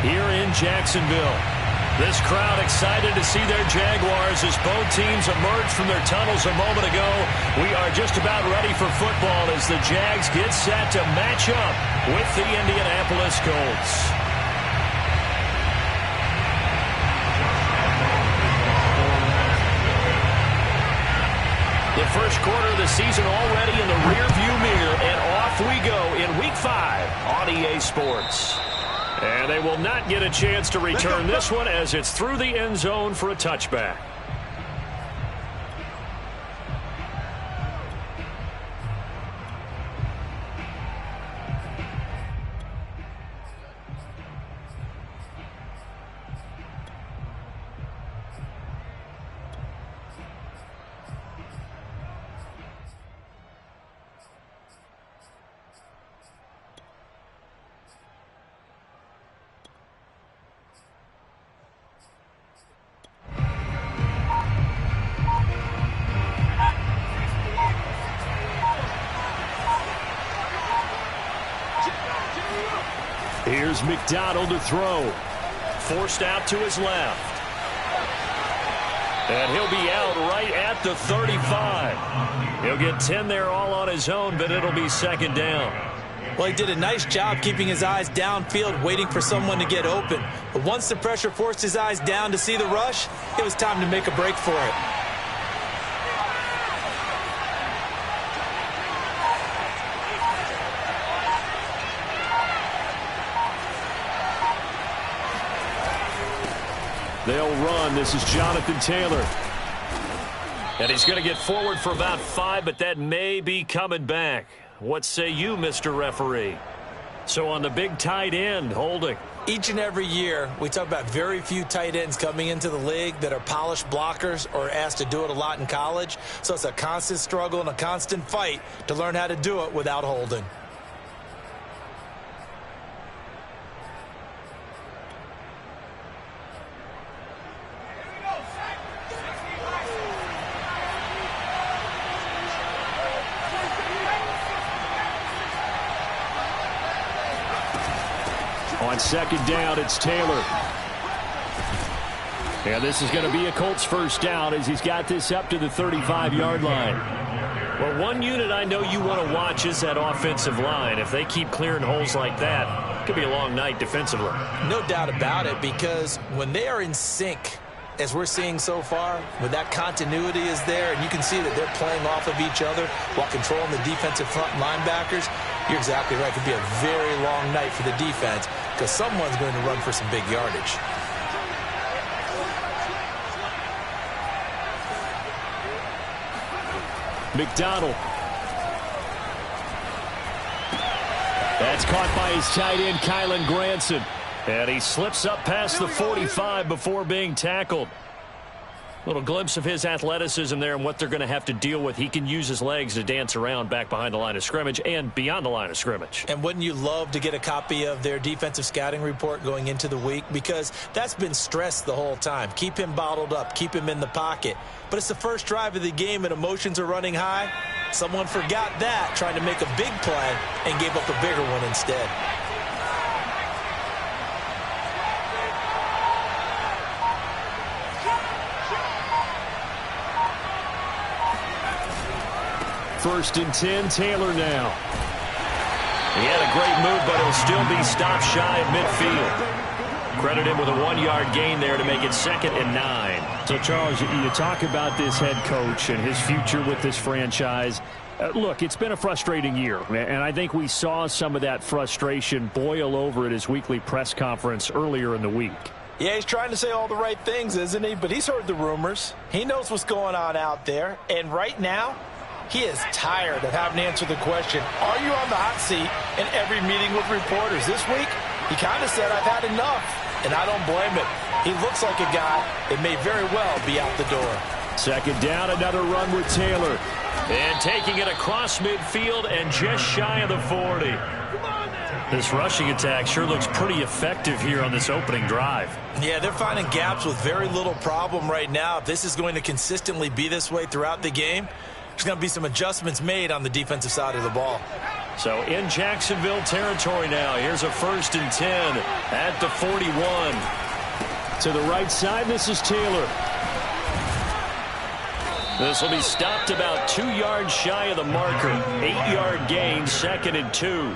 here in Jacksonville. This crowd excited to see their Jaguars as both teams emerged from their tunnels a moment ago. We are just about ready for football as the Jags get set to match up with the Indianapolis Colts. The first quarter of the season already in the rearview mirror, and off we go in Week 5 on EA Sports. And they will not get a chance to return this one as it's through the end zone for a touchback. Here's McDonald to throw. Forced out to his left. And he'll be out right at the 35. He'll get 10 there all on his own, but it'll be second down. Well, he did a nice job keeping his eyes downfield, waiting for someone to get open. But once the pressure forced his eyes down to see the rush, it was time to make a break for it. They'll run. This is Jonathan Taylor. And he's going to get forward for about 5, but that may be coming back. What say you, Mr. Referee? So on the big tight end, holding. Each and every year, we talk about very few tight ends coming into the league that are polished blockers or asked to do it a lot in college. So it's a constant struggle and a constant fight to learn how to do it without holding. On second down, it's Taylor. And this is going to be a Colts first down as he's got this up to the 35-yard line. Well, one unit I know you want to watch is that offensive line. If they keep clearing holes like that, it could be a long night defensively. No doubt about it, because when they are in sync, as we're seeing so far, when that continuity is there, and you can see that they're playing off of each other while controlling the defensive front linebackers, you're exactly right. It could be a very long night for the defense because someone's going to run for some big yardage. McDonald. That's caught by his tight end, Kylen Granson. And he slips up past the 45 before being tackled. Little glimpse of his athleticism there and what they're going to have to deal with. He can use his legs to dance around back behind the line of scrimmage and beyond the line of scrimmage. And wouldn't you love to get a copy of their defensive scouting report going into the week? Because that's been stressed the whole time. Keep him bottled up. Keep him in the pocket. But it's the first drive of the game and emotions are running high. Someone forgot that, trying to make a big play and gave up a bigger one instead. First and 10, Taylor now. He had a great move, but he'll still be stopped shy of midfield. Credit him with a 1-yard gain there to make it 2nd and 9. So, Charles, you talk about this head coach and his future with this franchise. Look, it's been a frustrating year, and I think we saw some of that frustration boil over at his weekly press conference earlier in the week. Yeah, he's trying to say all the right things, isn't he? But he's heard the rumors. He knows what's going on out there. And right now, he is tired of having to answer the question, are you on the hot seat in every meeting with reporters? This week, he kind of said, I've had enough, and I don't blame him. He looks like a guy that may very well be out the door. Second down, another run with Taylor. And taking it across midfield and just shy of the 40. This rushing attack sure looks pretty effective here on this opening drive. Yeah, they're finding gaps with very little problem right now. If this is going to consistently be this way throughout the game, there's going to be some adjustments made on the defensive side of the ball. So in Jacksonville territory now. Here's a 1st and 10 at the 41. To the right side, this is Taylor. This will be stopped about 2 yards shy of the marker. 8-yard gain, 2nd and 2.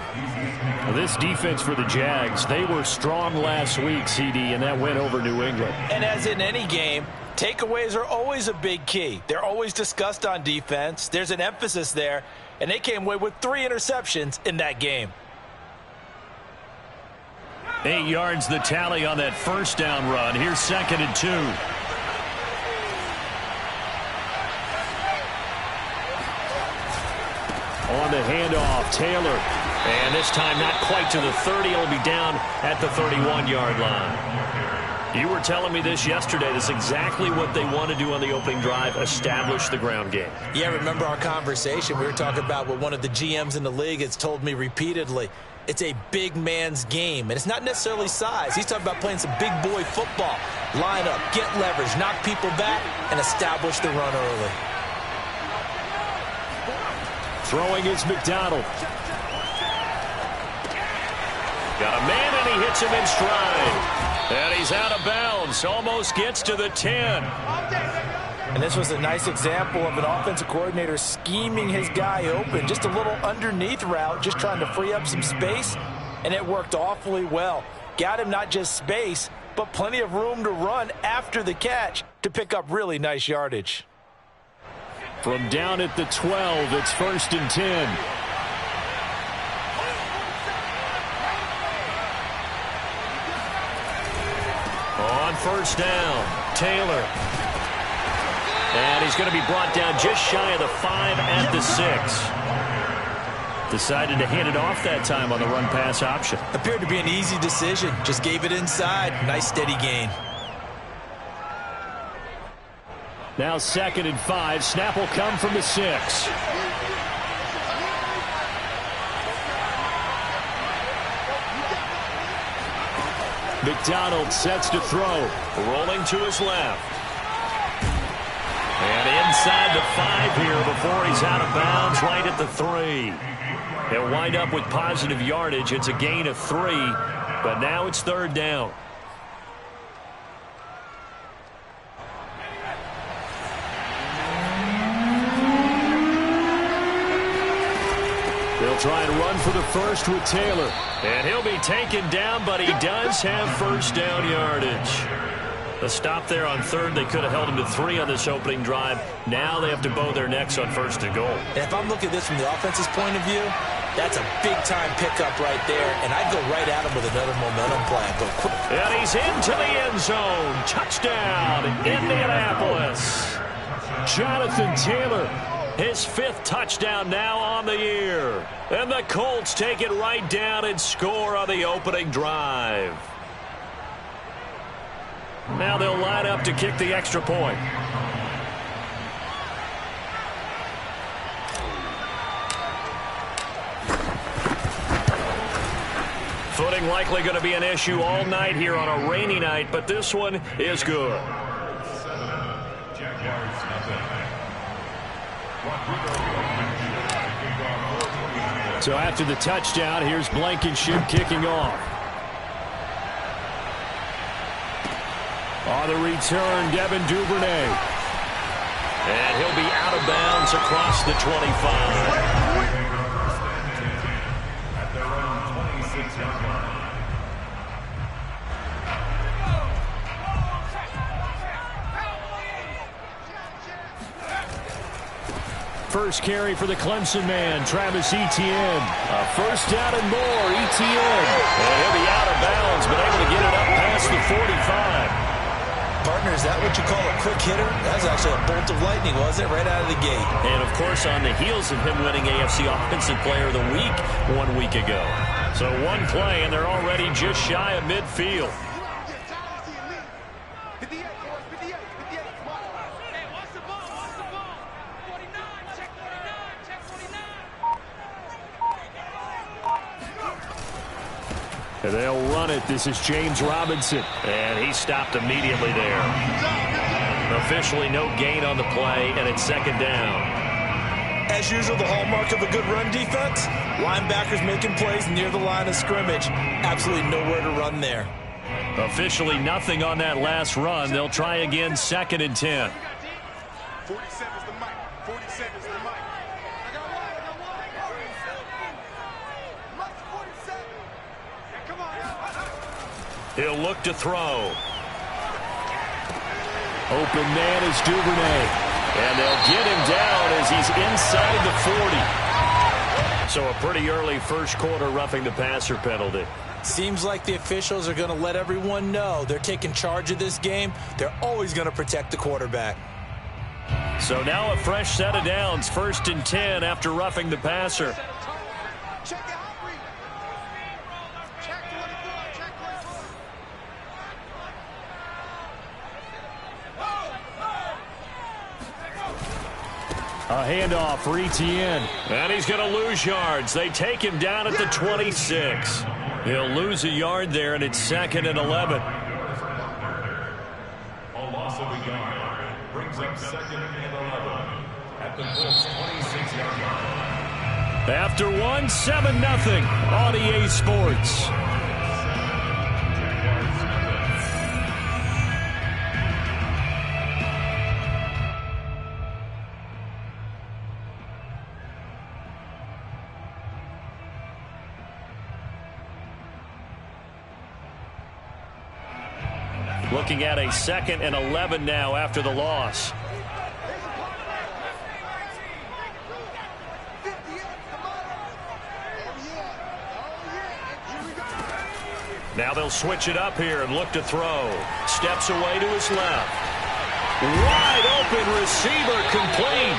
Well, this defense for the Jags, they were strong last week, CD, and that went over New England. And as in any game, takeaways are always a big key. They're always discussed on defense. There's an emphasis there, and they came away with 3 interceptions in that game. 8 yards the tally on that 1st down run. Here's 2nd and 2. On the handoff, Taylor. And this time not quite to the 30. It'll be down at the 31-yard line. You were telling me this yesterday. This is exactly what they want to do on the opening drive, establish the ground game. Yeah, remember our conversation? We were talking about what one of the GMs in the league has told me repeatedly. It's a big man's game, and it's not necessarily size. He's talking about playing some big boy football. Line up, get leverage, knock people back, and establish the run early. Throwing is McDonald. Got a man, and he hits him in stride. And he's out of bounds. Almost gets to the 10. And this was a nice example of an offensive coordinator scheming his guy open. Just a little underneath route, just trying to free up some space. And it worked awfully well. Got him not just space, but plenty of room to run after the catch to pick up really nice yardage. From down at the 12, it's 1st and 10. On 1st down, Taylor. And he's going to be brought down just shy of the 5 at the 6. Decided to hand it off that time on the run-pass option. Appeared to be an easy decision. Just gave it inside. Nice steady gain. Now 2nd and 5. Snap will come from the 6. McDonald sets to throw. Rolling to his left. And inside the 5 here before he's out of bounds, right at the 3. He'll wind up with positive yardage. It's a gain of 3, but now it's 3rd down. They'll try and run for the 1st with Taylor. And he'll be taken down, but he does have 1st down yardage. The stop there on 3rd, they could have held him to 3 on this opening drive. Now they have to bow their necks on 1st and goal. And if I'm looking at this from the offense's point of view, that's a big-time pickup right there, and I'd go right at him with another momentum play. Go quick. And he's into the end zone. Touchdown, Indianapolis. Jonathan Taylor. His 5th touchdown now on the year. And the Colts take it right down and score on the opening drive. Now they'll line up to kick the extra point. Footing likely going to be an issue all night here on a rainy night, but this one is good. So after the touchdown, here's Blankenship kicking off. On the return, Devin Duvernay. And he'll be out of bounds across the 25. First carry for the Clemson man, Travis Etienne. A 1st down and more, Etienne. And he'll be out of bounds, but able to get it up past the 45. Partner, is that what you call a quick hitter? That was actually a bolt of lightning, wasn't it? Right out of the gate. And, of course, on the heels of him winning AFC Offensive Player of the Week 1 week ago. So one play, and they're already just shy of midfield. And they'll run it. This is James Robinson. And he stopped immediately there. Officially no gain on the play, and it's 2nd down. As usual, the hallmark of a good run defense, linebackers making plays near the line of scrimmage. Absolutely nowhere to run there. Officially nothing on that last run. They'll try again, 2nd and 10. 47's the mic. 47's the mic. I got one. 47. Yeah, come on. He'll look to throw. Open man is Duvernay. And they'll get him down as he's inside the 40. So a pretty early first quarter roughing the passer penalty. Seems like the officials are going to let everyone know they're taking charge of this game. They're always going to protect the quarterback. So now a fresh set of downs, 1st and 10 after roughing the passer. Check the outreach. Check 24. Check 24. A handoff for Etienne. And he's going to lose yards. They take him down at the 26. He'll lose a yard there, and it's 2nd and 11. A loss of a yard brings up 2nd and 11 at the Colts' 26-yard line. After one, 7-0 on EA Sports. Looking at a 2nd and 11 now after the loss. Now they'll switch it up here and look to throw. Steps away to his left. Wide open receiver complete.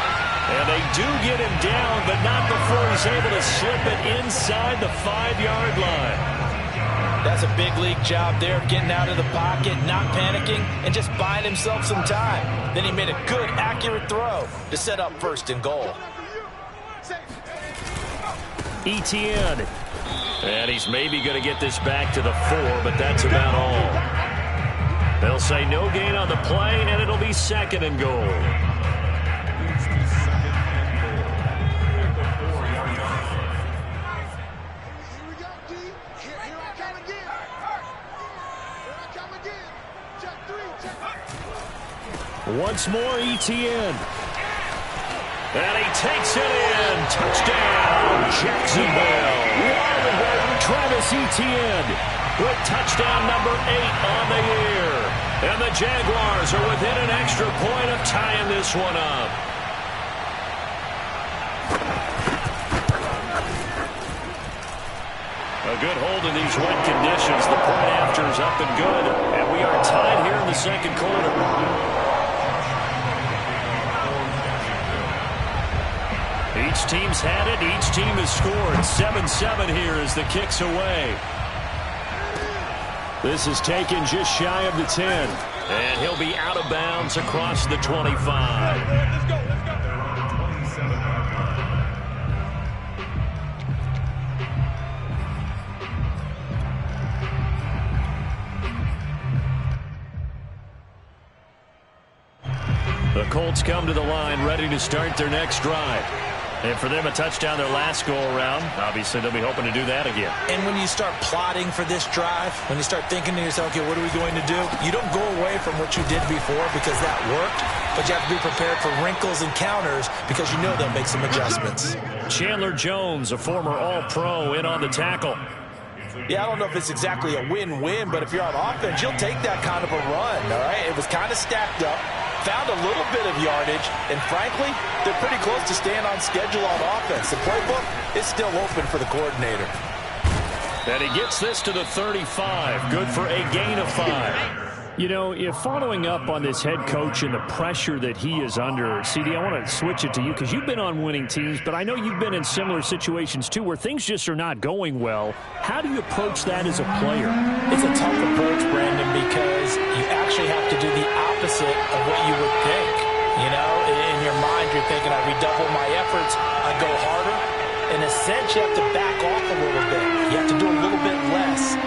And they do get him down, but not before he's able to slip it inside the 5-yard line. That's a big league job there, getting out of the pocket, not panicking, and just buying himself some time. Then he made a good, accurate throw to set up 1st and goal. Etienne. And he's maybe going to get this back to the 4, but that's about all. They'll say no gain on the play, and it'll be 2nd and goal. Once more, Etienne. And he takes it in. Touchdown, Jacksonville. Travis Etienne with touchdown number 8 on the year. And the Jaguars are within an extra point of tying this one up. A good hold in these wet conditions. The point after is up and good. And we are tied here in the 2nd quarter. Each team's had it. Each team has scored. 7-7 here as the kick's away. This is taken just shy of the 10. And he'll be out of bounds across the 25. Let's go. Let's go. The Colts come to the line ready to start their next drive. And for them, a touchdown their last go-around. Obviously, they'll be hoping to do that again. And when you start plotting for this drive, when you start thinking to yourself, okay, what are we going to do? You don't go away from what you did before because that worked, but you have to be prepared for wrinkles and counters because you know they'll make some adjustments. Chandler Jones, a former All-Pro, in on the tackle. Yeah, I don't know if it's exactly a win-win, but if you're on offense, you'll take that kind of a run, all right? It was kind of stacked up, found a little bit of yardage, and frankly, they're pretty close to staying on schedule on offense. The playbook is still open for the coordinator. And he gets this to the 35. Good for a gain of 5. You know, if following up on this head coach and the pressure that he is under, CD, I want to switch it to you because you've been on winning teams, but I know you've been in similar situations too where things just are not going well. How do you approach that as a player? It's a tough approach, Brandon, because you actually have to do the opposite of what you would think. You know, in your mind, you're thinking, I redouble my efforts, I go harder. In a sense, you have to back off a little bit. You have to do a little bit less.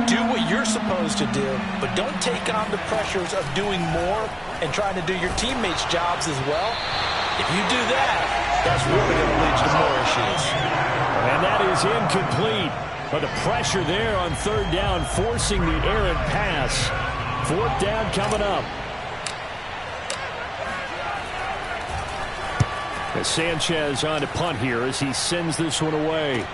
Do what you're supposed to do, but don't take on the pressures of doing more and trying to do your teammates' jobs as well. If you do that, that's really going to lead you to more issues. And that is incomplete. But the pressure there on third down, forcing the errant pass. Fourth down coming up. As Sanchez on to punt here as he sends this one away.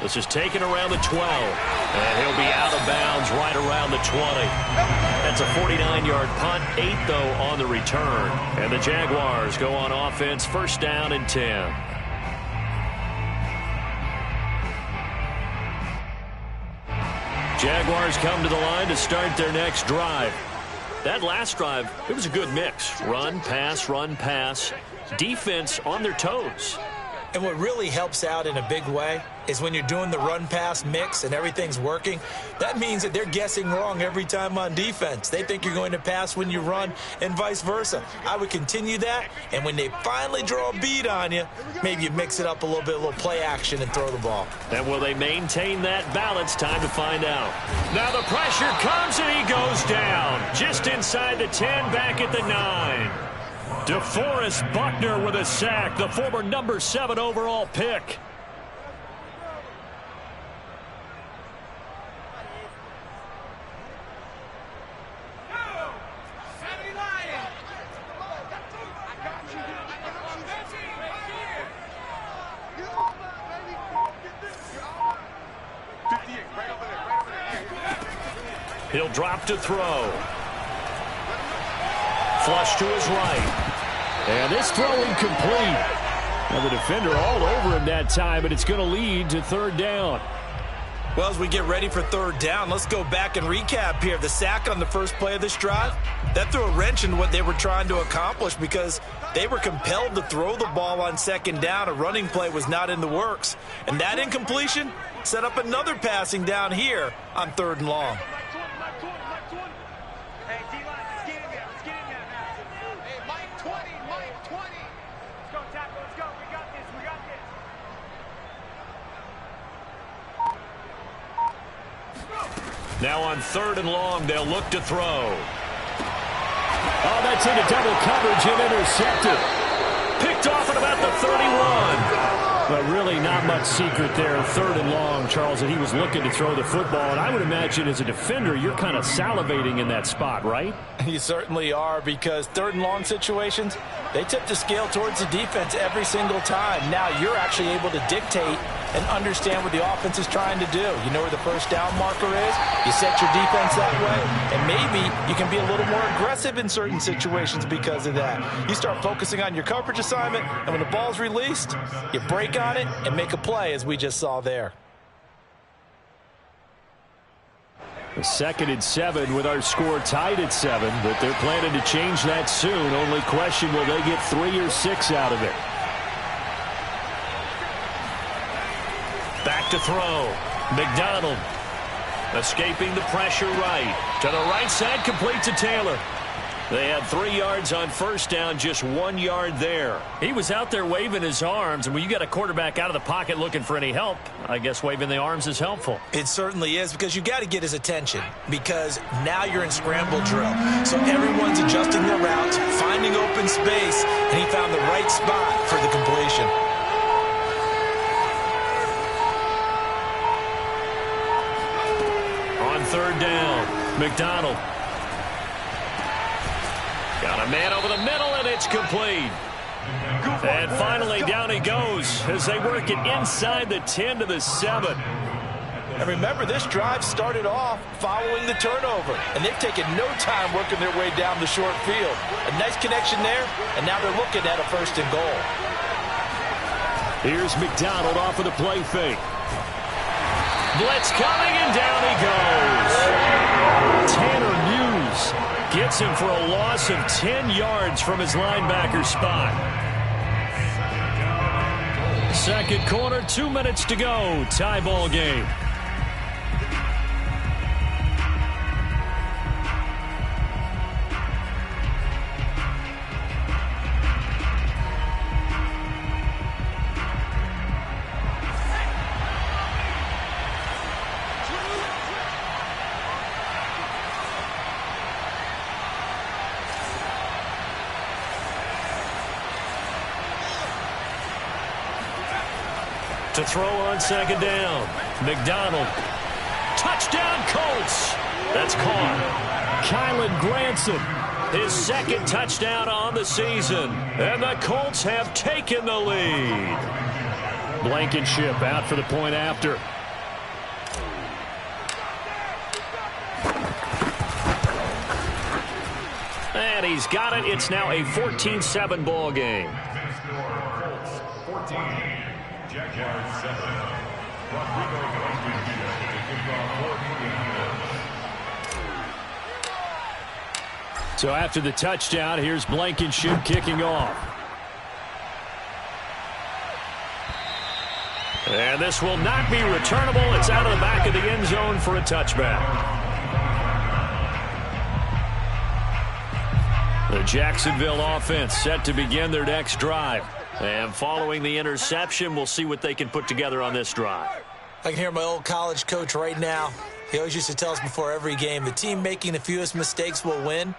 This is taken around the 12. And he'll be out of bounds right around the 20. That's a 49-yard punt, 8 though on the return. And the Jaguars go on offense, first down and 10. Jaguars come to the line to start their next drive. That last drive, it was a good mix. Run, pass, defense on their toes. And what really helps out in a big way is when you're doing the run-pass mix and everything's working, that means that they're guessing wrong every time on defense. They think you're going to pass when you run and vice versa. I would continue that, and when they finally draw a bead on you, maybe you mix it up a little bit, a little play action and throw the ball. And will they maintain that balance? Time to find out. Now the pressure comes and he goes down. Just inside the 10, back at the 9. DeForest Buckner with a sack, the former number 7 overall pick. He'll drop to throw. Flush to his right. And this throw incomplete. Now the defender all over him that time, but it's going to lead to third down. Well, as we get ready for third down, let's go back and recap here. The sack on the first play of this drive, that threw a wrench in what they were trying to accomplish because they were compelled to throw the ball on second down. A running play was not in the works. And that incompletion set up another passing down here on third and long. Now on third and long, they'll look to throw. Oh, that's into double coverage and intercepted. Picked off at about the 31. But really not much secret there. Third and long, Charles, that he was looking to throw the football. And I would imagine as a defender, you're kind of salivating in that spot, right? You certainly are, because third and long situations, they tip the scale towards the defense every single time. Now you're actually able to dictate and understand what the offense is trying to do. You know where the first down marker is. You set your defense that way, and maybe you can be a little more aggressive in certain situations because of that. You start focusing on your coverage assignment, and when the ball's released, you break on it and make a play, as we just saw there. The 2nd and 7 with our score tied at 7, but they're planning to change that soon. Only question, will they get 3 or 6 out of it? Back to throw. McDonald escaping the pressure right. To the right side, complete to Taylor. They had 3 yards on first down, just 1 yard there. He was out there waving his arms, and when you got a quarterback out of the pocket looking for any help, I guess waving the arms is helpful. It certainly is, because you got to get his attention, because now you're in scramble drill. So everyone's adjusting their routes, finding open space, and he found the right spot for the completion. On third down, McDonald. Got a man over the middle, and it's complete. And finally, down he goes as they work it inside the 10 to the 7. And remember, this drive started off following the turnover, and they've taken no time working their way down the short field. A nice connection there, and now they're looking at a first and goal. Here's McDonald off of the play fake. Blitz coming, and down he goes. Tanner Muse gets him for a loss of 10 yards from his linebacker spot. Second quarter, 2 minutes to go. Tie ball game. To throw on second down. McDonald. Touchdown, Colts. That's caught. Kylen Granson, his second touchdown on the season. And the Colts have taken the lead. Blankenship out for the point after. And he's got it. It's now a 14-7 ball game. Colts 14, Jaguars 7. So after the touchdown, here's Blankenship kicking off. And this will not be returnable. It's out of the back of the end zone for a touchback. The Jacksonville offense set to begin their next drive. And following the interception, we'll see what they can put together on this drive. I can hear my old college coach right now. He always used to tell us before every game, the team making the fewest mistakes will win.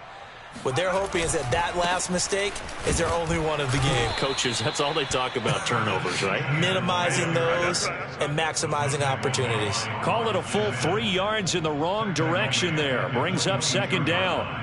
What they're hoping is that last mistake is their only one of the game. Coaches, that's all they talk about, turnovers, right? Minimizing those and maximizing opportunities. Call it a full 3 yards in the wrong direction there. Brings up second down.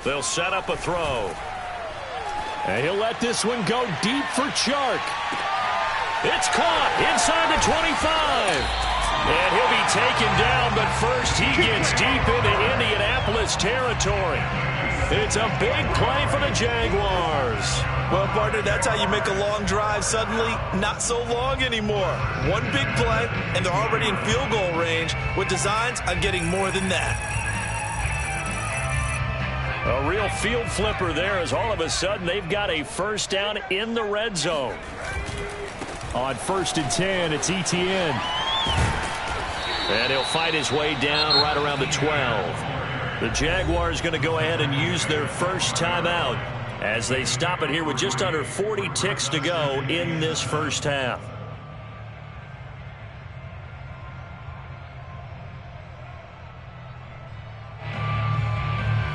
They'll set up a throw. And he'll let this one go deep for Chark. It's caught inside the 25. And he'll be taken down, but first he gets deep into Indianapolis territory. It's a big play for the Jaguars. Well, partner, that's how you make a long drive suddenly not so long anymore. One big play, and they're already in field goal range with designs on getting more than that. A real field flipper there as all of a sudden they've got a first down in the red zone. On 1st and 10, it's Etienne. And he'll fight his way down right around the 12. The Jaguars going to go ahead and use their first timeout as they stop it here with just under 40 ticks to go in this first half.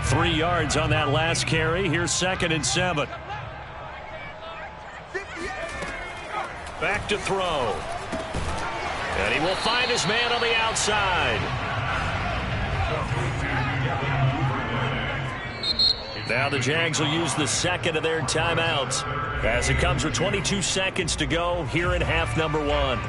Three yards on that last carry. Here's 2nd and 7. Back to throw. And he will find his man on the outside. Now the Jags will use the second of their timeouts as it comes with 22 seconds to go here in half number 1.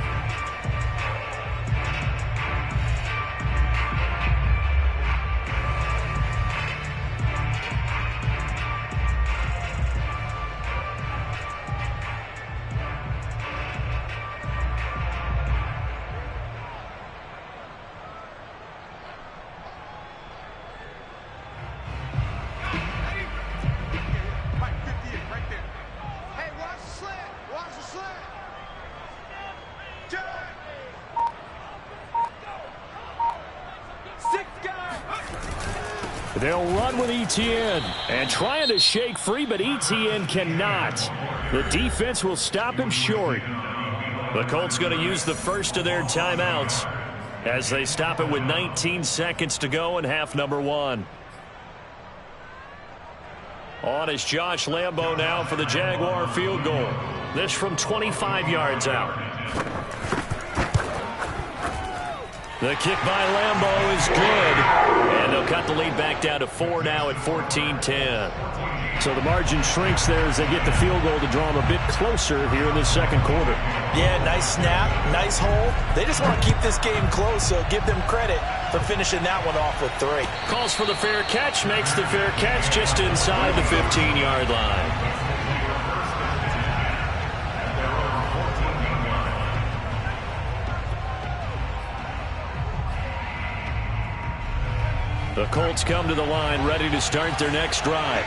They'll run with Etienne and trying to shake free, but Etienne cannot. The defense will stop him short. The Colts going to use the first of their timeouts as they stop it with 19 seconds to go in half number 1. On is Josh Lambo now for the Jaguar field goal. This from 25 yards out. The kick by Lambo is good. And they'll cut the lead back down to 4 now at 14-10. So the margin shrinks there as they get the field goal to draw them a bit closer here in the second quarter. Yeah, nice snap, nice hold. They just want to keep this game close, so give them credit for finishing that one off with 3. Calls for the fair catch, makes the fair catch just inside the 15-yard line. The Colts come to the line ready to start their next drive.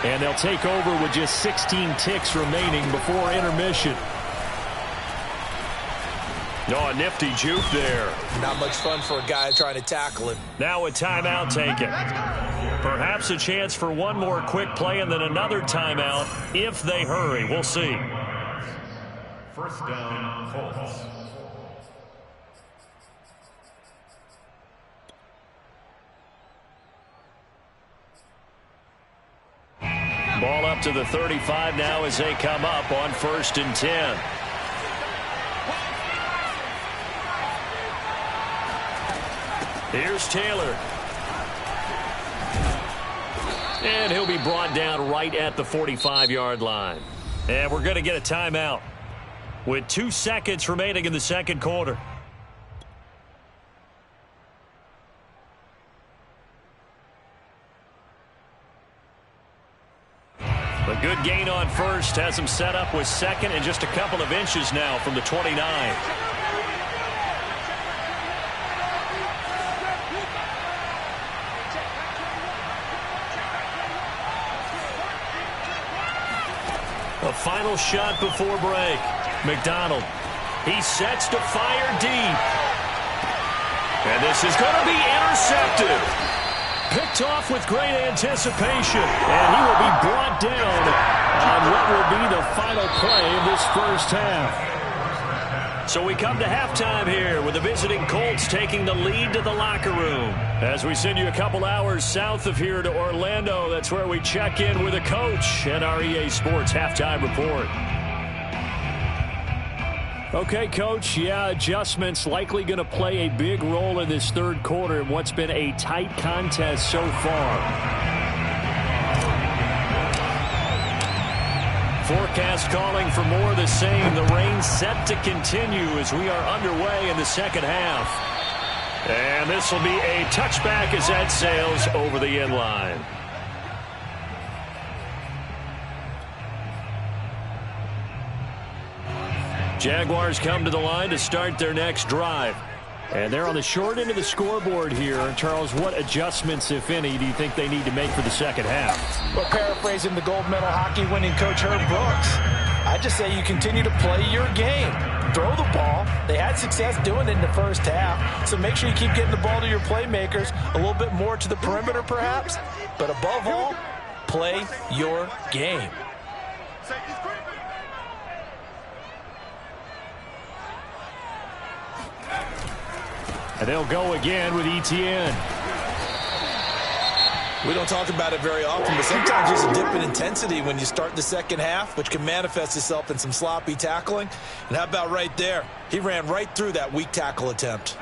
And they'll take over with just 16 ticks remaining before intermission. Oh, a nifty juke there. Not much fun for a guy trying to tackle him. Now a timeout taken. Perhaps a chance for one more quick play and then another timeout if they hurry. We'll see. First down, Colts. Ball up to the 35 now as they come up on 1st and 10. Here's Taylor. And he'll be brought down right at the 45-yard line. And we're going to get a timeout with 2 seconds remaining in the second quarter. A good gain on first has him set up with second and just a couple of inches now from the 29. A final shot before break. McDonald. He sets to fire deep. And this is going to be intercepted. Picked off with great anticipation. And he will be brought down on what will be the final play of this first half. So we come to halftime here with the visiting Colts taking the lead to the locker room. As we send you a couple hours south of here to Orlando, that's where we check in with a coach and our EA Sports Halftime Report. Okay, Coach, adjustments likely going to play a big role in this third quarter in what's been a tight contest so far. Forecast calling for more of the same. The rain set to continue as we are underway in the second half. And this will be a touchback as that sails over the end line. Jaguars come to the line to start their next drive. And they're on the short end of the scoreboard here. Charles, what adjustments, if any, do you think they need to make for the second half? Well, paraphrasing the gold medal hockey winning coach Herb Brooks, I just say you continue to play your game. Throw the ball. They had success doing it in the first half, so make sure you keep getting the ball to your playmakers, a little bit more to the perimeter perhaps, but above all, play your game. And they'll go again with Etienne. We don't talk about it very often, but sometimes there's a dip in intensity when you start the second half, which can manifest itself in some sloppy tackling. And how about right there? He ran right through that weak tackle attempt.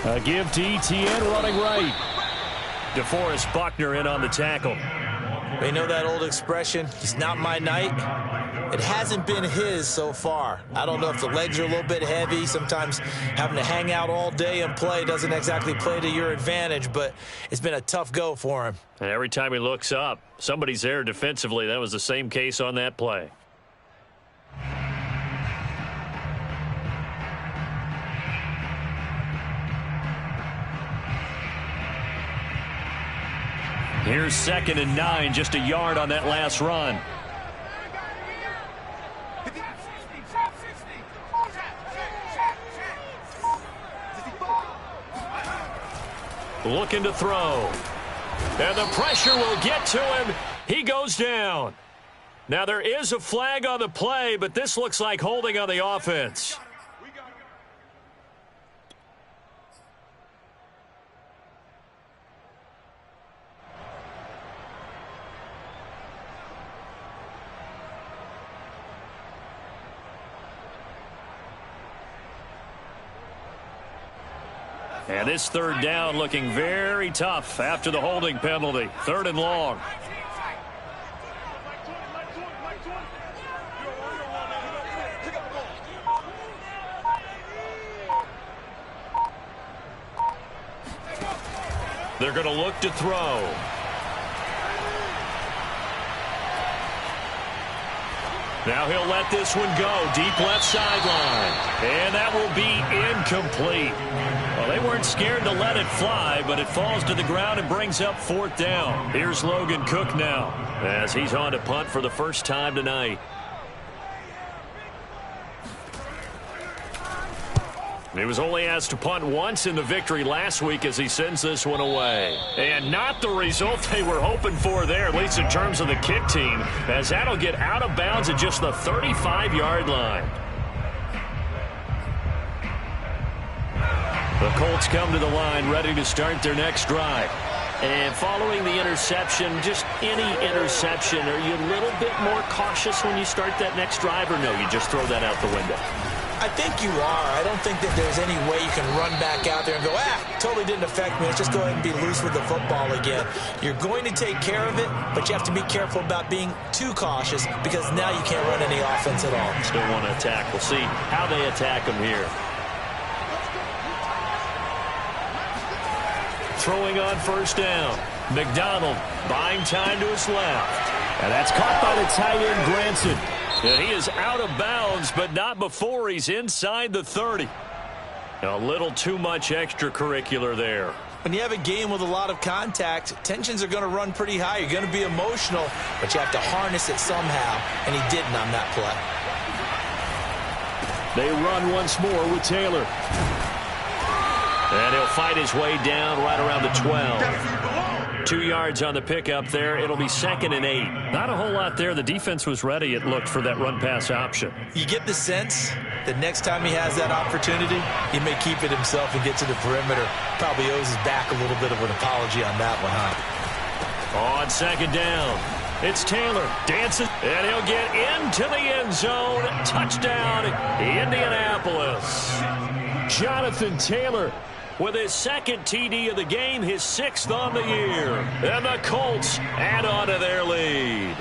A give to Etienne running right. DeForest Buckner in on the tackle. They know that old expression, it's not my night. It hasn't been his so far. I don't know if the legs are a little bit heavy. Sometimes having to hang out all day and play doesn't exactly play to your advantage, but it's been a tough go for him. And every time he looks up, somebody's there defensively. That was the same case on that play. Here's 2nd and 9, just a yard on that last run. Looking to throw. And the pressure will get to him. He goes down. Now there is a flag on the play, but this looks like holding on the offense. And this third down looking very tough after the holding penalty. 3rd and long. They're going to look to throw. Now he'll let this one go. Deep left sideline. And that will be incomplete. Well, they weren't scared to let it fly, but it falls to the ground and brings up 4th down. Here's Logan Cook now as he's on to punt for the first time tonight. He was only asked to punt once in the victory last week as he sends this one away. And not the result they were hoping for there, at least in terms of the kick team, as that'll get out of bounds at just the 35-yard line. The Colts come to the line ready to start their next drive. And following the interception, just any interception, are you a little bit more cautious when you start that next drive, or no, you just throw that out the window? I think you are. I don't think that there's any way you can run back out there and go, totally didn't affect me. Let's just go ahead and be loose with the football again. You're going to take care of it, but you have to be careful about being too cautious because now you can't run any offense at all. Still want to attack. We'll see how they attack them here. Throwing on 1st down. McDonald buying time to his left. And that's caught by the tight end, Granson. And he is out of bounds, but not before he's inside the 30. A little too much extracurricular there. When you have a game with a lot of contact, tensions are going to run pretty high. You're going to be emotional, but you have to harness it somehow, and he didn't on that play. They run once more with Taylor. And he'll fight his way down right around the 12. 2 yards on the pickup there. It'll be 2nd and 8. Not a whole lot there. The defense was ready, it looked, for that run-pass option. You get the sense that next time he has that opportunity, he may keep it himself and get to the perimeter. Probably owes his back a little bit of an apology on that one, huh? On 2nd down, it's Taylor dancing, and he'll get into the end zone. Touchdown, Indianapolis. Jonathan Taylor with his 2nd TD of the game, his 6th on the year. And the Colts add on to their lead.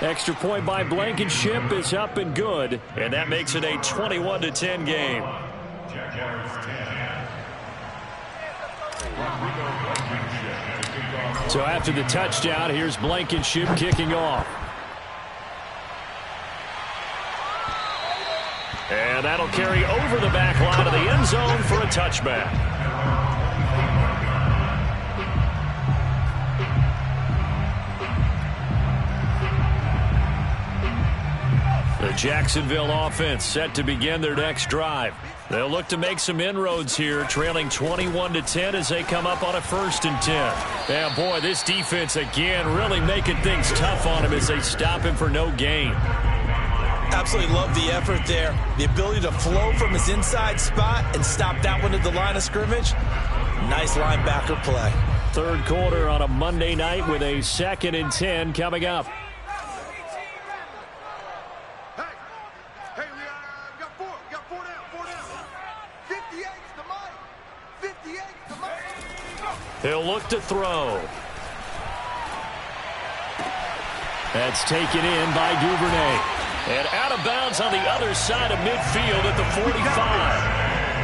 Extra point by Blankenship is up and good. And that makes it a 21-10 game. So after the touchdown, here's Blankenship kicking off. And that'll carry over the back line of the end zone for a touchback. The Jacksonville offense set to begin their next drive. They'll look to make some inroads here, trailing 21-10 as they come up on a 1st and 10. Yeah, boy, this defense again really making things tough on him as they stop him for no gain. Absolutely love the effort there. The ability to flow from his inside spot and stop that one at the line of scrimmage. Nice linebacker play. 3rd quarter on a Monday night with a 2nd and 10 coming up. Hey, we got 4 down. 58's the mic. 58's the mic. He'll look to throw. That's taken in by Duvernay. And out of bounds on the other side of midfield at the 45.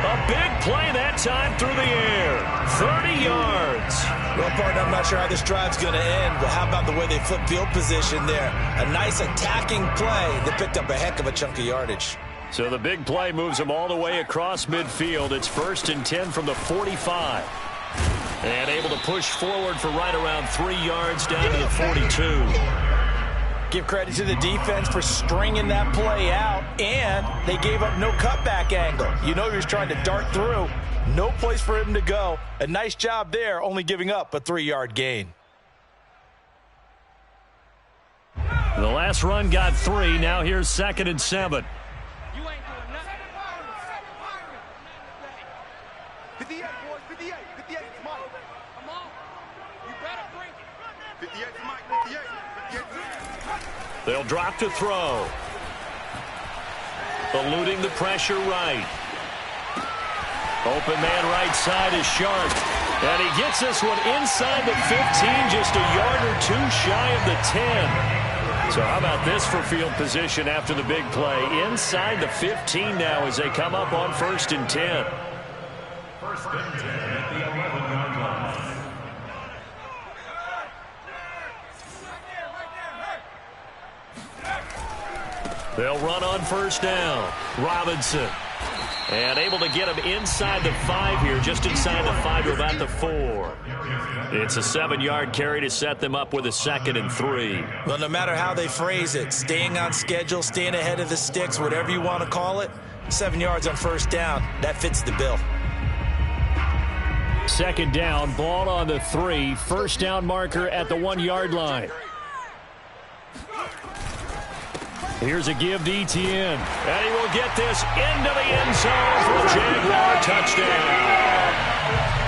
A big play that time through the air. 30 yards. Well, partner, I'm not sure how this drive's going to end, but how about the way they flip field position there? A nice attacking play that picked up a heck of a chunk of yardage. So the big play moves them all the way across midfield. It's 1st and 10 from the 45. And able to push forward for right around 3 yards down to the 42. Give credit to the defense for stringing that play out, and they gave up no cutback angle. You know he was trying to dart through. No place for him to go. A nice job there, only giving up a 3-yard gain. The last run got 3. Now here's 2nd and 7. 58, boys, 58. 58 is Mike. Come on. You better bring it. 58 is Mike, 58. 58 is They'll drop to throw. Eluding the pressure right. Open man right side is Sharp. And he gets this one inside the 15, just a yard or 2 shy of the 10. So how about this for field position after the big play? Inside the 15 now as they come up on 1st and 10. 1st and 10 at the 11-yard line. They'll run on first down. Robinson. And able to get him inside the 5 here, just inside the 5 to about the 4. It's a 7-yard carry to set them up with a 2nd and 3. Well, no matter how they phrase it, staying on schedule, staying ahead of the sticks, whatever you want to call it, 7 yards on first down, that fits the bill. 2nd down, ball on the 3. First down marker at the 1-yard line. Here's a give to Etienne. And he will get this into the end zone for a Jaguar touchdown.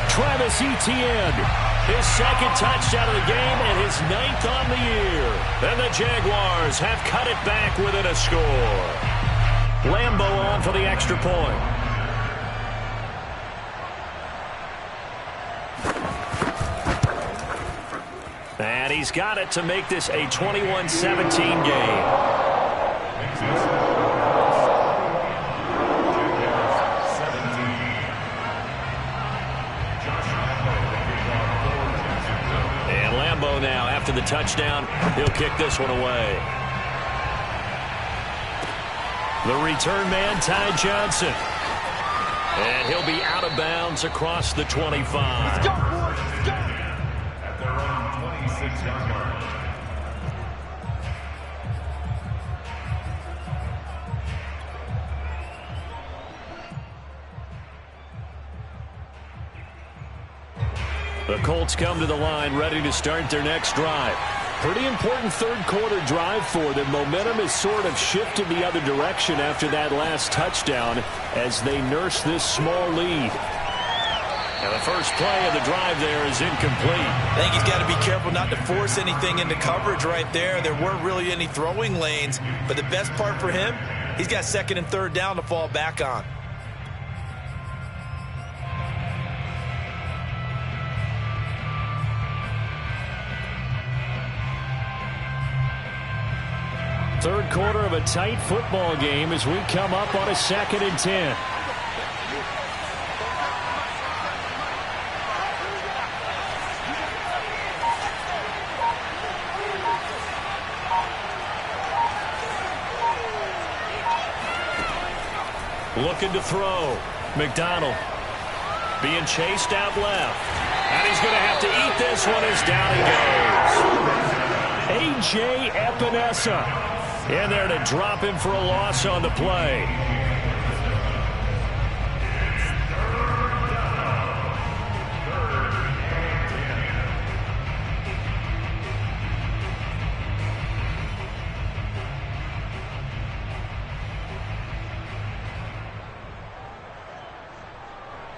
Travis Etienne. His 2nd touchdown of the game and his 9th on the year. And the Jaguars have cut it back within a score. Lambeau on for the extra point. And he's got it to make this a 21-17 game. And Lambeau now, after the touchdown, he'll kick this one away. The return man, Ty Johnson. And he'll be out of bounds across the 25. Let's go, boys. Let's go. At their own 26-yard line. The Colts come to the line ready to start their next drive. Pretty important 3rd quarter drive for them. Momentum has sort of shifted the other direction after that last touchdown as they nurse this small lead. And the first play of the drive there is incomplete. I think he's got to be careful not to force anything into coverage right there. There weren't really any throwing lanes, but the best part for him, he's got 2nd and 3rd down to fall back on. Third quarter of a tight football game as we come up on a 2nd and 10. Looking to throw. McDonald being chased out left. And he's going to have to eat this one as down he goes. A.J. Epinesa in there to drop him for a loss on the play.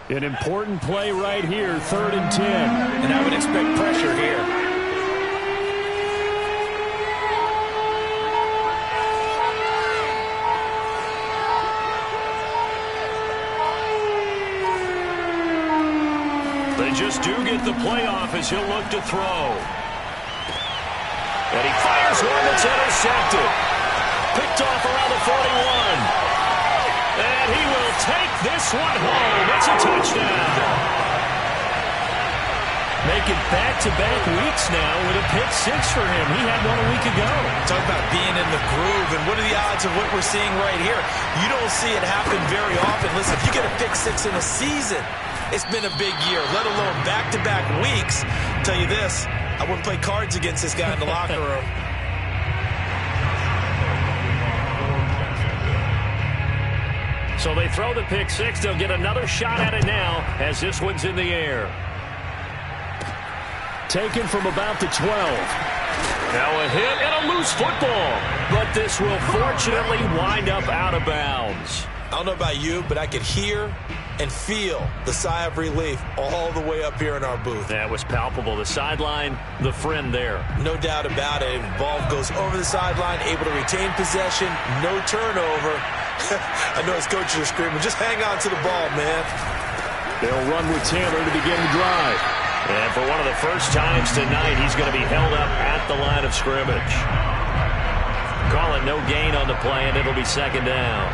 An important play right here, 3rd and 10. And I would expect pressure here. They just do get the playoff as he'll look to throw. And he fires one that's intercepted. Picked off around the 41. And he will take this one home. It's a touchdown. Making back-to-back weeks now with a pick 6 for him. He had one a week ago. Talk about being in the groove, and what are the odds of what we're seeing right here? You don't see it happen very often. Listen, if you get a pick 6 in a season, it's been a big year, let alone back-to-back weeks. I'll tell you this, I wouldn't play cards against this guy in the locker room. So they throw the pick 6. They'll get another shot at it now as this one's in the air. Taken from about the 12. Now a hit and a loose football. But this will fortunately wind up out of bounds. I don't know about you, but I could hear and feel the sigh of relief all the way up here in our booth. That was palpable. The sideline, the friend there. No doubt about it. Ball goes over the sideline, able to retain possession, no turnover. I know his coaches are screaming, just hang on to the ball, man. They'll run with Taylor to begin the drive. And for one of the first times tonight, he's going to be held up at the line of scrimmage. Call it no gain on the play, and it'll be 2nd down.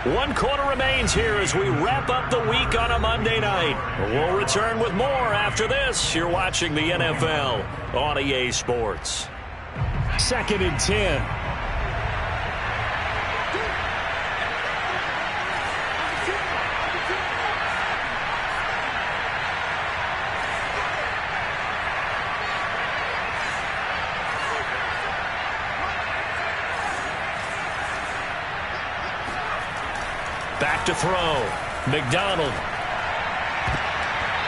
1 quarter remains here as we wrap up the week on a Monday night. We'll return with more after this. You're watching the NFL on EA Sports. 2nd and 10. Back to throw. McDonald.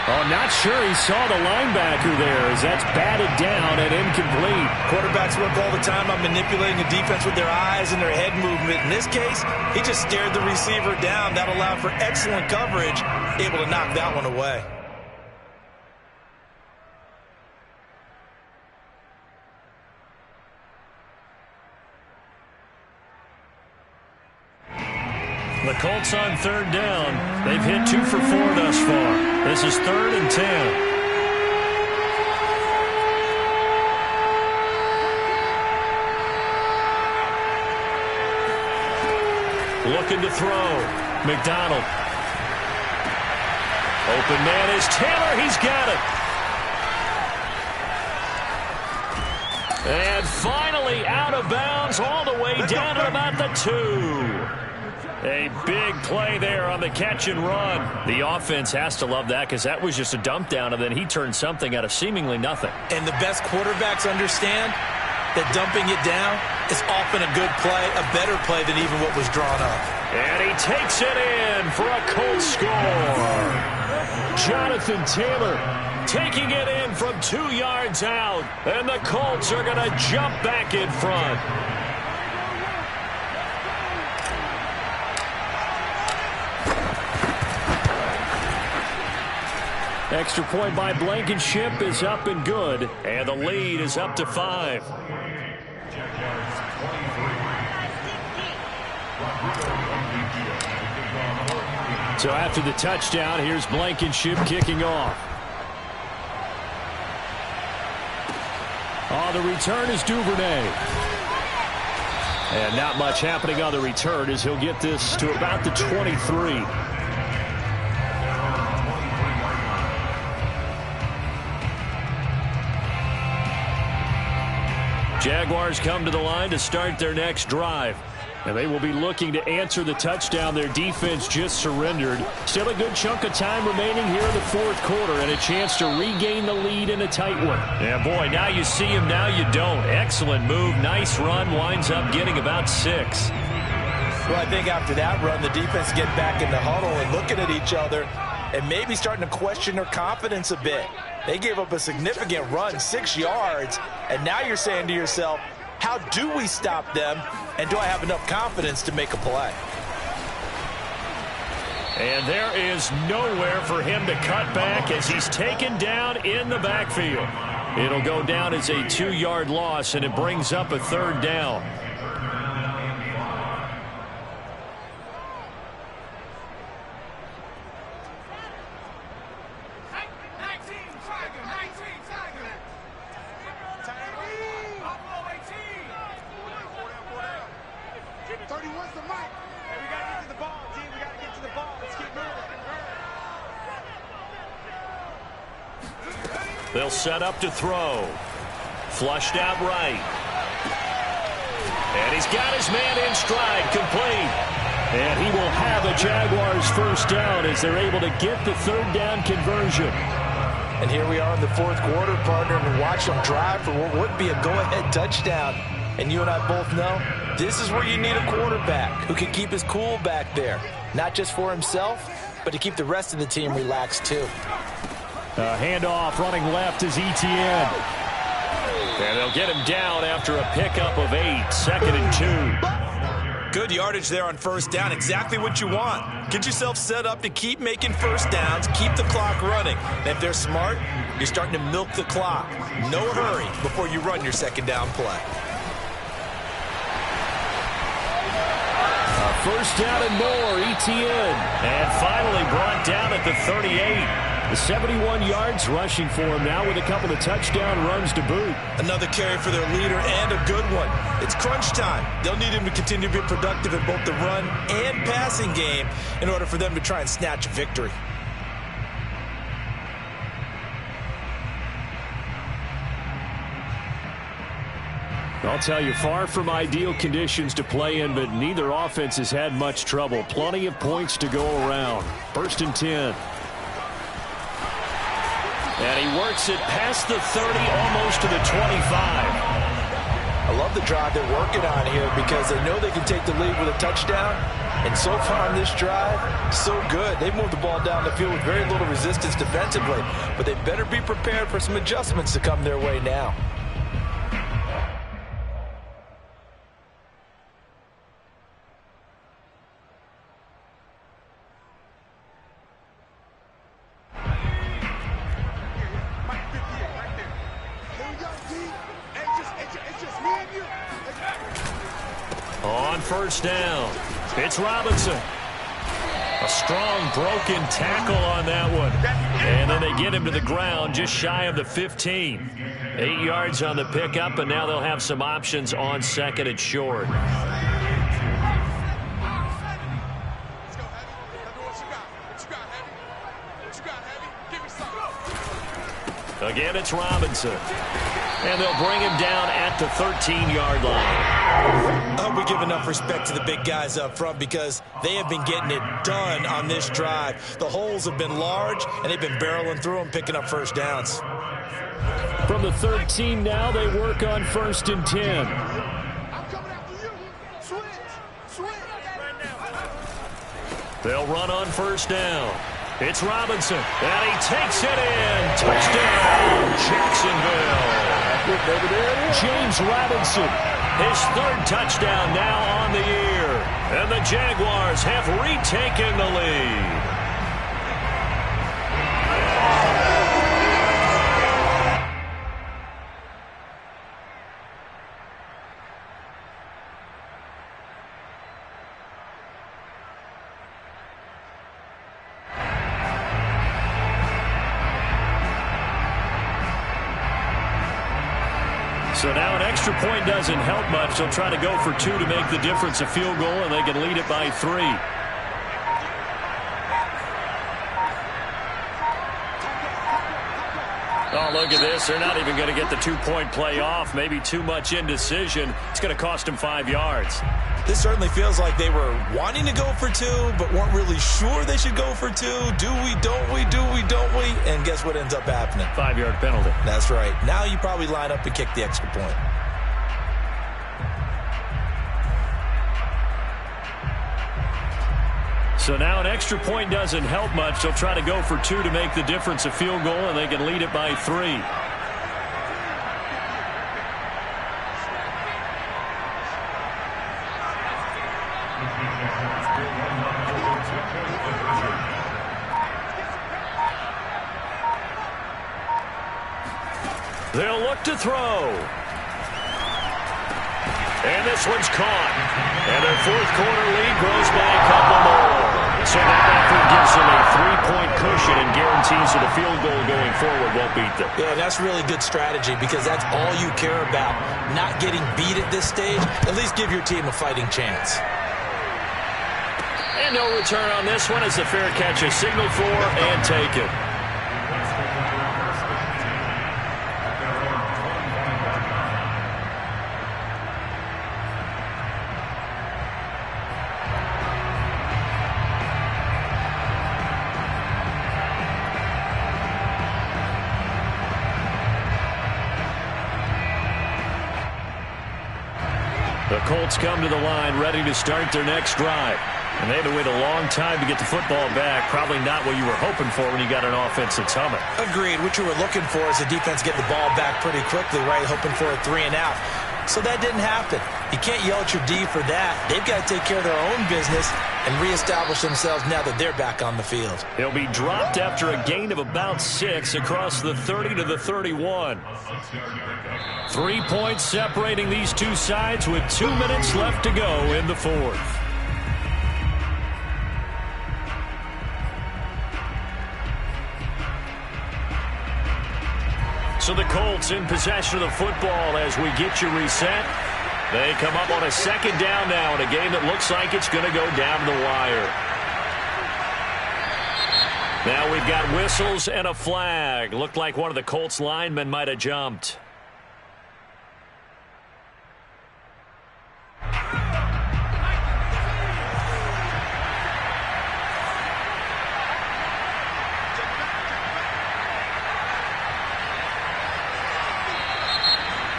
Oh, not sure he saw the linebacker there as that's batted down and incomplete. Quarterbacks work all the time on manipulating the defense with their eyes and their head movement. In this case, he just stared the receiver down. That allowed for excellent coverage, able to knock that one away. The Colts on 3rd down. They've hit 2 for 4 thus far. This is 3rd and 10. Looking to throw. McDonald. Open man is Taylor. He's got it. And finally out of bounds all the way down at about the 2. A big play there on the catch and run. The offense has to love that because that was just a dump down, and then he turned something out of seemingly nothing. And the best quarterbacks understand that dumping it down is often a good play, a better play than even what was drawn up. And he takes it in for a Colts score. Jonathan Taylor taking it in from 2 yards out, and the Colts are going to jump back in front. Extra point by Blankenship is up and good, and the lead is up to 5. So after the touchdown, here's Blankenship kicking off. Oh, the return is Duvernay. And not much happening on the return as he'll get this to about the 23. Jaguars come to the line to start their next drive. And they will be looking to answer the touchdown their defense just surrendered. Still a good chunk of time remaining here in the 4th quarter and a chance to regain the lead in a tight one. Yeah, boy, now you see him, now you don't. Excellent move, nice run, winds up getting about 6. Well, I think after that run, the defense get back in the huddle and looking at each other and maybe starting to question their confidence a bit. They gave up a significant run, 6 yards, and now you're saying to yourself, how do we stop them, and do I have enough confidence to make a play? And there is nowhere for him to cut back as he's taken down in the backfield. It'll go down as a 2-yard loss, and it brings up a 3rd down. They'll set up to throw. Flushed out right. And he's got his man in stride, complete. And he will have a Jaguars 1st down as they're able to get the 3rd down conversion. And here we are in the 4th quarter, partner, and watch them drive for what would be a go-ahead touchdown. And you and I both know this is where you need a quarterback who can keep his cool back there. Not just for himself, but to keep the rest of the team relaxed too. Handoff running left is Etienne. And they'll get him down after a pickup of 8, 2nd and 2. Good yardage there on 1st down, exactly what you want. Get yourself set up to keep making 1st downs, keep the clock running. And if they're smart, you're starting to milk the clock. No hurry before you run your 2nd down play. 1st down and more, Etienne. And finally brought down at the 38. 71 yards rushing for him now with a couple of touchdown runs to boot. Another carry for their leader and a good one. It's crunch time. They'll need him to continue to be productive in both the run and passing game in order for them to try and snatch a victory. I'll tell you, far from ideal conditions to play in, but neither offense has had much trouble. Plenty of points to go around. 1st and 10. And he works it past the 30, almost to the 25. I love the drive they're working on here because they know they can take the lead with a touchdown. And so far on this drive, so good. They moved the ball down the field with very little resistance defensively. But they better be prepared for some adjustments to come their way now. On 1st down, it's Robinson. A strong broken tackle on that one. And then they get him to the ground just shy of the 15. 8 yards on the pickup, and now they'll have some options on 2nd and short. Again, it's Robinson. And they'll bring him down at the 13-yard line. I hope we give enough respect to the big guys up front because they have been getting it done on this drive. The holes have been large, and they've been barreling through them, picking up 1st downs. From the 13 now, they work on 1st and 10. They'll run on 1st down. It's Robinson, and he takes it in. Touchdown, Jacksonville. James Robinson, his 3rd touchdown now on the year. And the Jaguars have retaken the lead. So now an extra point doesn't help much. They'll try to go for 2 to make the difference a field goal, and they can lead it by 3. Oh, look at this. They're not even going to get the 2-point play off. Maybe too much indecision. It's going to cost them 5 yards. This certainly feels like they were wanting to go for 2, but weren't really sure they should go for 2. Do we, don't we, do we, don't we? And guess what ends up happening? 5-yard penalty. That's right. Now you probably line up and kick the extra point. So now an extra point doesn't help much. They'll try to go for 2 to make the difference a field goal, and they can lead it by 3. They'll look to throw. And this one's caught. And their 4th quarter lead grows by a couple more. So that effort gives them a 3-point cushion and guarantees that a field goal going forward won't beat them. Yeah, that's really good strategy because that's all you care about. Not getting beat at this stage. At least give your team a fighting chance. And no return on this one as the fair catch is signaled for and taken. The Colts come to the line ready to start their next drive. And they had to wait a long time to get the football back. Probably not what you were hoping for when you got an offense that's humming. Agreed. What you were looking for is the defense getting the ball back pretty quickly, right? Hoping for a 3-and-out. So that didn't happen. You can't yell at your D for that. They've got to take care of their own business and reestablish themselves now that they're back on the field. He'll be dropped after a gain of about 6 across the 30 to the 31. 3 points separating these two sides with 2 minutes left to go in the 4th. So the Colts in possession of the football as we get you reset. They come up on a second down now in a game that looks like it's going to go down the wire. Now we've got whistles and a flag. Looked like one of the Colts linemen might have jumped.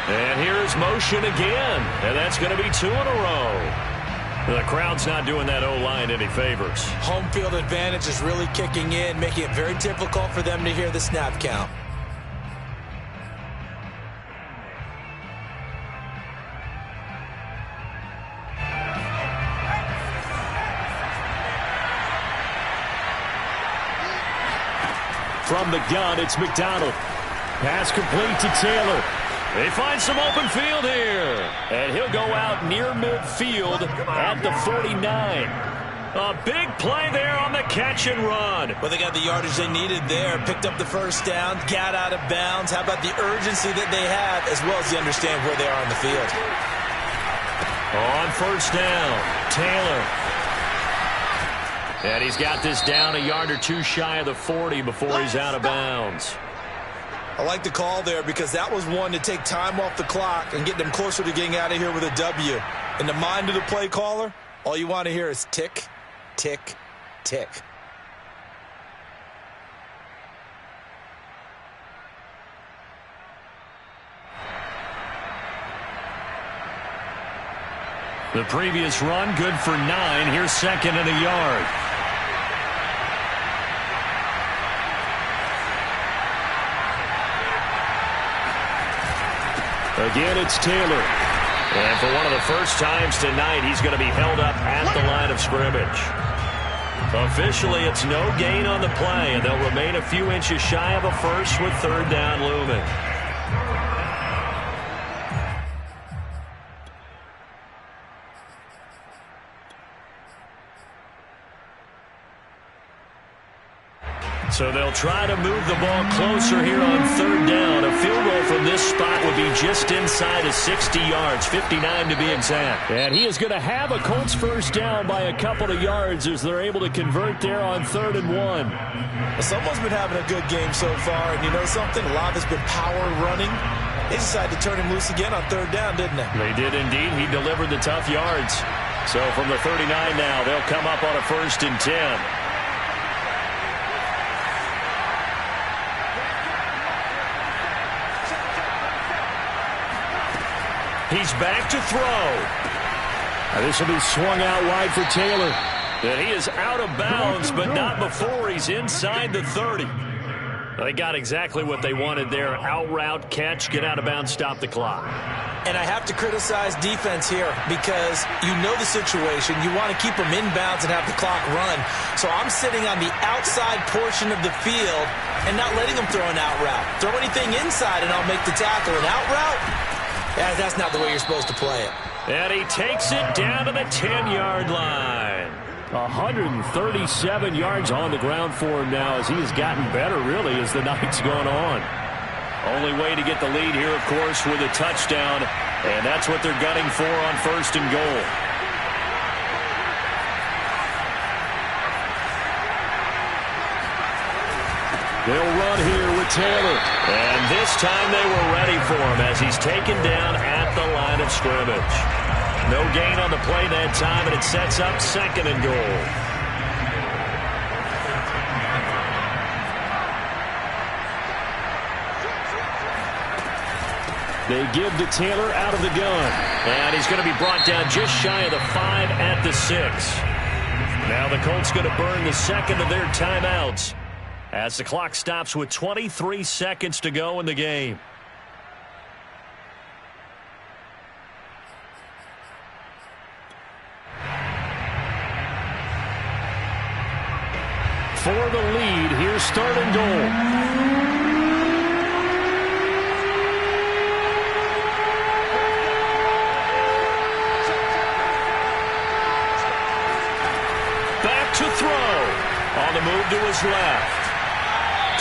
And here's motion again, and that's going to be 2 in a row. The crowd's not doing that O-line any favors. Home field advantage is really kicking in, making it very difficult for them to hear the snap count. From the gun, it's McDonald. Pass complete to Taylor. They find some open field here. And he'll go out near midfield at the 49. A big play there on the catch and run. Well, they got the yardage they needed there. Picked up the first down, got out of bounds. How about the urgency that they have, as well as they understand where they are on the field. On first down, Taylor. And he's got this down a yard or two shy of the 40 before he's out of bounds. I like the call there because that was one to take time off the clock and get them closer to getting out of here with a W. In the mind of the play caller, all you want to hear is tick, tick, tick. The previous run, good for 9. Here's second and a yard. Again, it's Taylor. And for one of the first times tonight, he's going to be held up at the line of scrimmage. Officially, it's no gain on the play, and they'll remain a few inches shy of a first with third down looming. So they'll try to move the ball closer here on third down. A field goal from this spot would be just inside of 60 yards, 59 to be exact. And he is going to have a Colts first down by a couple of yards as they're able to convert there on 3rd and 1. Well, someone's been having a good game so far, and you know something? A lot has been power running. They decided to turn him loose again on third down, didn't they? They did indeed. He delivered the tough yards. So from the 39 now, they'll come up on a 1st and 10. He's back to throw. This will be swung out wide for Taylor. And he is out of bounds, but not before he's inside the 30. They got exactly what they wanted there. Out route, catch, get out of bounds, stop the clock. And I have to criticize defense here because you know the situation. You want to keep them in bounds and have the clock run. So I'm sitting on the outside portion of the field and not letting them throw an out route. Throw anything inside and I'll make the tackle. An out route? Yeah, that's not the way you're supposed to play it. And he takes it down to the 10-yard line. 137 yards on the ground for him now as he has gotten better, really, as the night's gone on. Only way to get the lead here, of course, with a touchdown. And that's what they're gunning for on 1st and goal. They'll run here with Taylor. And this time they were ready for him as he's taken down at the line of scrimmage. No gain on the play that time, and it sets up 2nd and goal. They give to Taylor out of the gun. And he's going to be brought down just shy of the 5 at the 6. Now the Colts going to burn the second of their timeouts as the clock stops with 23 seconds to go in the game. For the lead, here's 3rd and goal. Back to throw. On the move to his left.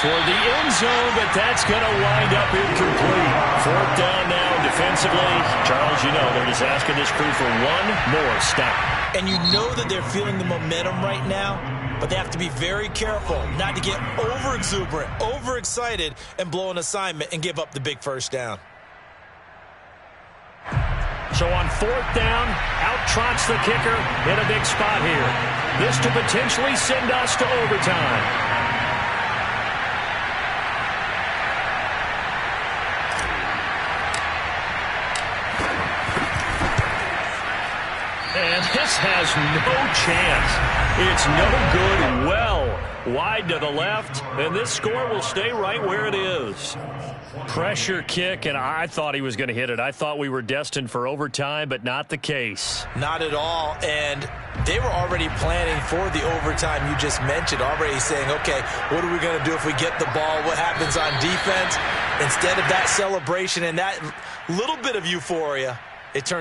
toward the end zone, but that's going to wind up incomplete. Fourth down now defensively. Charles, you know they're just asking this crew for one more stop. And you know that they're feeling the momentum right now, but they have to be very careful not to get over-exuberant, over-excited, and blow an assignment and give up the big first down. So on fourth down, out trots the kicker in a big spot here. This to potentially send us to overtime. And this has no chance. It's no good. Well wide to the left, and this score will stay right where it is. Pressure kick, and I thought he was going to hit it. I thought we were destined for overtime, but not the case. Not at all, and they were already planning for the overtime you just mentioned, already saying, okay, what are we going to do if we get the ball? What happens on defense? Instead of that celebration and that little bit of euphoria, it turned into